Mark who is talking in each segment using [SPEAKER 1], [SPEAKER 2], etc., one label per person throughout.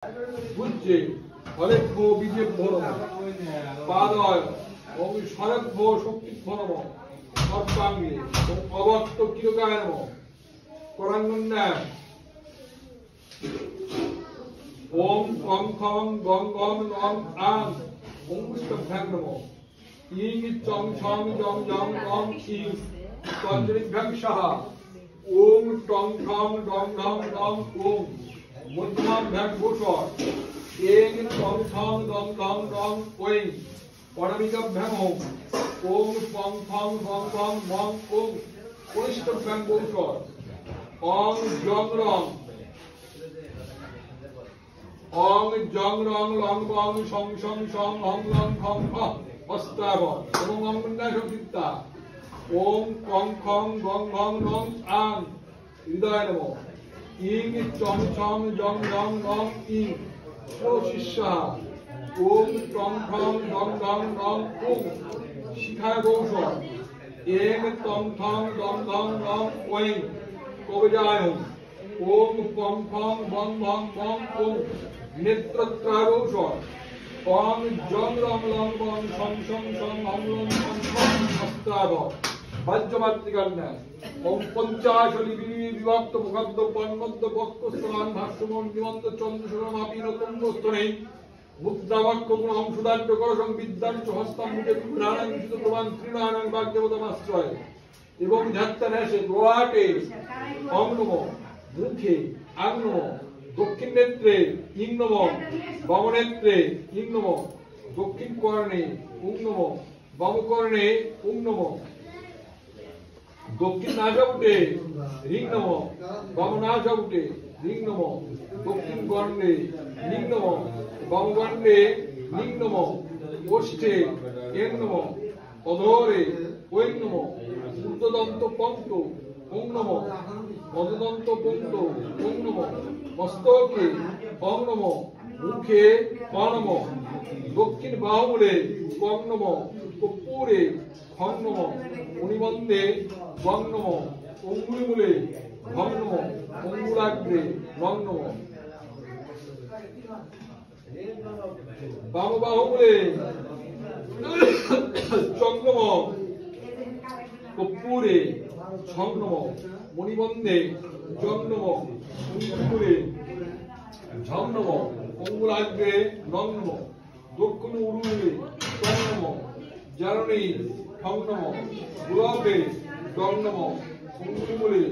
[SPEAKER 1] বুঝছে হরেক ভো বীজে ভরম পাদয় ওম শরৎ ভো শক্তি ভরম সর্বাঙ্গে ওম অবক্ত কিরকায় নমঃ করাঙ্গুন্নায় ওম কং খং গং গং লং আং অঙ্গুষ্ঠভ্যাং নমঃ ইং চং ছং জং জং গং ইং তন্ত্রিভ্যাং সাহা ওম টং ঠং ডং ঢং ডং ওম মধ্যমাভ্যাং ভূষর এং টং ঠং ডং ঢং ডং ওং পরমিকাভ্যাং ওম ওম পং ফং ফং ফং মং ওম কনিষ্ঠভ্যাং ভূষর অং জং রং অং জং রং লং বং সং সং সং হং লং খং খ অস্তাব এবং অঙ্গন্যাস চিত্তা ওম কং খং গং ঘং নং আং হৃদয় নমঃ ইং চং ছং জং জং নং ইং শিষ্যা ওম টং ঠং ডং ডং নং ওং শিখায় গৌষর এং টং ঠং ডং ডং নং ওং কবজায় ওম পং ফং বং ভং বং ওং নেত্রত্রাগৌষর অং জং রং লং বং সং সং সং হং লং সং সং হস্তাব পঞ্চমাত্রিকান্যাস ওম পঞ্চাশলি বিভক্ত মুখদ্দ পন্মদ্দ বক্তস্থান ভাষ্যমন নিমন্ত চন্দ্রশরমাপীন তুঙ্গস্থনে মুদ্রাবাক্য গুণ অংশুদান্ত করসং বিদ্যাঞ্চ হস্তাম মুখে বিভ্রাণাং বিশুদ্ধ প্রমাণ ত্রিণানাং বাক্যবতমাশ্রয় এবং ঝাত্তান্যাসে প্রহাটে অং নমঃ মুখে আং নমঃ দক্ষিণ নেত্রে ইং নমঃ বামনেত্রে ইং নমঃ দক্ষিণ কর্ণে উং নমঃ বামকর্ণে উং নমঃ দক্ষিণ নাসাপুটে রিং নমঃ বামনাসাপুটে রিং নমঃ দক্ষিণ গণ্ডে রিং নমঃ বামগণ্ডে রিং নমঃ ওষ্ঠে এং নমঃ অধরে ওং নমঃ ঊর্ধ্বদন্ত পঙ্ক্ত ওং নমঃ মধ্যদন্ত পঙ্ক্ত ওং নমঃ মস্তকে ওং নমঃ মুখে ক নমঃ দক্ষিণ বাহুমূলে কং নমঃ কর্পূরে খং নমঃ মণিবন্ধে গং নমঃ অঙ্গুলিমূলে ঘং নমঃ অঙ্গুলাগ্রে গং নমঃ বামবাহুমূলে চং নমঃ কর্পূরে ছং নমঃ মণিবন্ধে জং নমঃ অঙ্গুলিমূলে ঝং নমঃ অঙ্গুলাগ্রে নং নমঃ দক্ষিণ উরুমূলে টং নমঃ জারণী ঠং নমঃ গুরবে ডং নমঃ অঙ্গুলিমূলে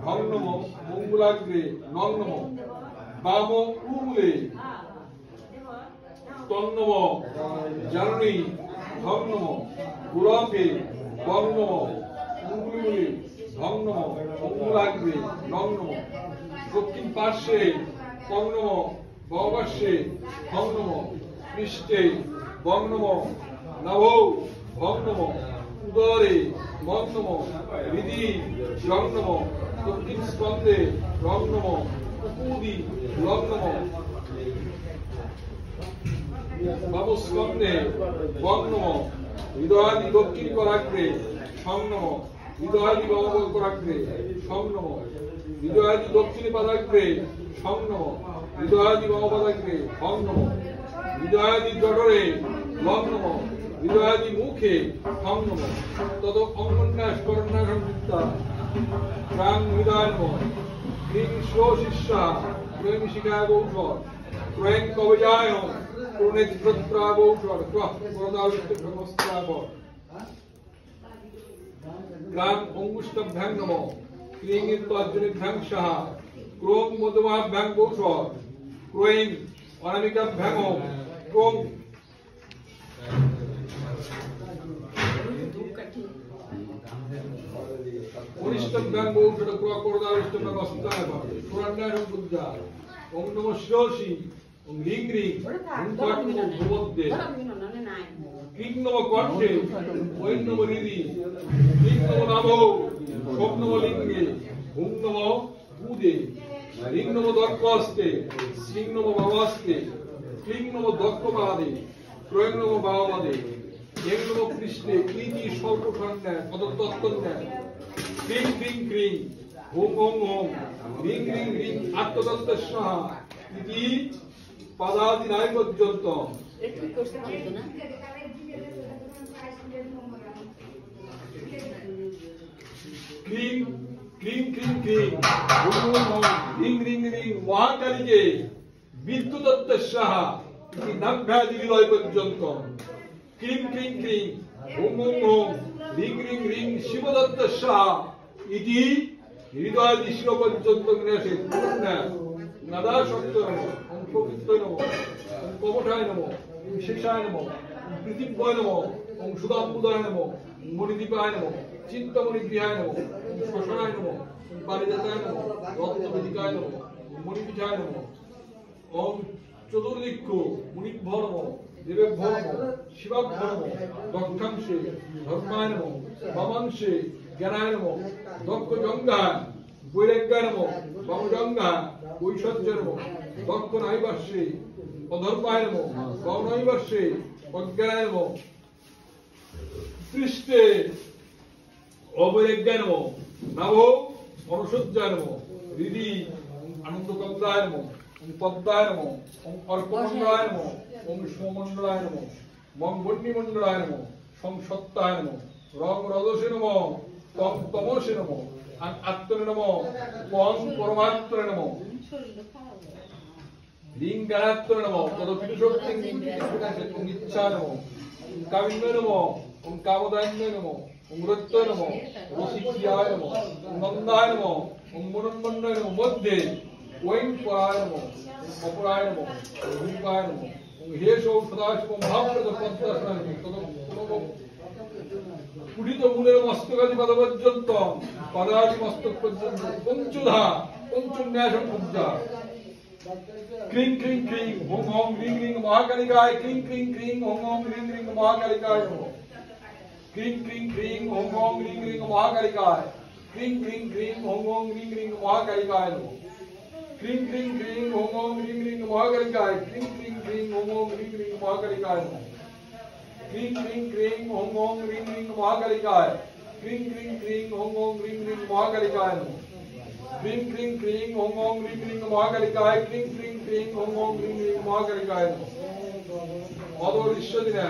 [SPEAKER 1] ঢং নমঃ অঙ্গুলাগ্রে নং নমঃ বাম উরুমূলে টং নমঃ জারণী ঠং নমঃ গুরবে ডং নমঃ অঙ্গুলিমূলে ঢং নমঃ অঙ্গুলাগ্রে নং নমঃ দক্ষিণ পার্শ্বে কং নমঃ বামপার্শ্বে ঠং নমঃ পৃষ্ঠে বং নমঃ নভো ভং নমঃ উদরে মং নমঃ হৃদি রং নমঃ দক্ষিণ স্কন্ধে রং নমঃ কুপুদি রং নমঃ বামস্কন্ধে বং নমঃ হৃদয়াদি দক্ষিণ করাগ্রে সং নমঃ হৃদয়াদি বাম করাগ্রে সং নমঃ হৃদয়াদি দক্ষিণ পাদাগ্রে সং নমঃ হৃদয়াদি বাম পাদাগ্রে হং নমঃ হৃদয়াদি জঠরে লং নমঃ হৃদয়াদি মুখে হং নমঃ তদ অঙ্গন্যাস করন্যাসং চিত্তা প্রাং হৃদয় নমঃ ক্রিং শিষ্যা প্রেম শিখায় গৌষর ক্রয়ং কবজায় প্রনেত্রত্রাগৌষর ক্রদাবিষ্টভ্রমস্ত্রাব প্রাং অঙ্গুষ্ঠভ্যাং নমঃ ক্রিং তর্জনিভ্যাং সাহা ক্রোং মধ্যমাভ্যাং গৌষর ক্রয়ং অনামিকাভ্যাং ক্রোং কনিষ্ঠভ্যাং গৌষর ক্রদাবিষ্টভ্যাং অস্ত্রাব পুরাণায়ং বুদ্ধা ওম নমঃ শিরসি ওম হ্রিং হ্রিং ওম কর্ণে ভূমধ্যে ক্রিং নমঃ কণ্ঠে ওং নমঃ হৃদি ক্রিং নমঃ নাভো সোম নমঃ লিঙ্গে হুং নমঃ বুধে রিং নমঃ দক্ষহস্তে শ্রীং নমঃ বামাস্তে ক্লিং নমঃ দক্ষপাদে ক্রয়ং নমঃ বামপাদে এং নমঃ পৃষ্ঠে ক্লিতি স্বল্পসন্ন্যাস পদতত্ত্বন্যাস ক্রিং ক্রিং ক্রিং হুং হুং হুং রিং রিং রিং আত্মতত্ত্বস্বাহা ইতি পাদাদি নাই পর্যন্ত ক্লিং ক্লিং ক্লিং ক্লিং রিং রিং রিং মহাকালীকে বিদ্যুদত্ত সাহা ইতি নাভ্যাদি বিলয় পর্যন্ত ক্লিং ক্লিং ক্লিং Om Om Om ring ring ring শিবদত্ত Saha ইতি হৃদয় দৃশ্য পর্যন্ত গণেশে নাদা শক্ত নমো ওম পবিত্র নমো ওম কমঠায় নমো ওম শেষায় নমো ওম পৃথিব্যয় নমো ওম সুদাম্বুদায় নমো মণিদীপায় নমো চিত্তমণিগৃহায় নমো ওম শ্মশানায় নমো ওম পারিজাতায় নমো রত্নবেদিকায় নমো মণিপীঠায় নমো ওম চতুর্দিক্ষু মুনিভ্যো নমো দেবেভ্যো নমো শিবাভ্যো নমো দক্ষাংশে ধর্মায় নমো বামাংশে জ্ঞানায় নমো দক্ষ জঙ্গায় বৈরাগ্যায় নমো বামজঙ্গায় ঐশ্বর্য নমো দক্ষ নাইবাস্যে অধর্মায় নমো গৌনৈবাস্যে অজ্ঞানায় নমো পৃষ্ঠে অবৈরাগ্যায় নমো নভ অনুসজ্জায় নমো হৃদি আনন্দগঙ্গায় নমো ওম পদ্মায় নমো ওম অর্কমণ্ডলায় নমো ওম সোমমণ্ডলায় নমো মং বন্যমণ্ডলায় নমো সংসত্তায় নমো রং রজসে নমো তং তমসে নমো আত্মনে নমো পং পরমাত্মনে নমো রিং জ্ঞানাত্মনে নমো তদপিত শক্তিং ওম ইচ্ছা নমো ওম কামিন্য নমো ওম কামদান্য নমো ওম রত্য নমো রসিকিয়ায় নমো ওম নন্দায় নমো ওম মনোন্মন্যয় নমো মধ্যে ওম পরায় নমো অপরায় নমো রূপায় নমো ওম হেশো সদাশিব মহাপ্রদ পদ্মাসনে তদপি পুরিত মূলের মস্তকাদি পদ পর্যন্ত পদাদি মস্তক পর্যন্ত পঞ্চধা পঞ্চন্যাসম পূজা ক্লিং ক্লিং ক্লিং Om Om ring ring মহাকালিকায় ক্লিং ক্লিং ক্লিং Om Om ring ring মহাকালিকায় নমঃ ক্লিং ক্লিং ক্লিং Om Om ring ring মহাকালিকায় ক্লিং ক্লিং ক্লিং Om Om ring ring মহাকালিকায় নমঃ ক্লিং ক্লিং ক্লিং Om Om ring ring মহাকালিকায় ক্লিং ক্লিং ক্লিং Om Om ring ring মহাকালিকায় নমঃ ক্লিং ক্লিং ক্লিং Om Om ring ring মহাকালিকায় ক্লিং ক্লিং ক্লিং Om Om ring ring মহাকালিকায় নমঃ ক্লিং ক্লিং ক্লিং Om Om ring ring মহাকালিকায় ক্লিং ক্লিং ক্লিং Om Om ring ring মহাকালিকায় নমঃ অদর ঈশ্বর দিনে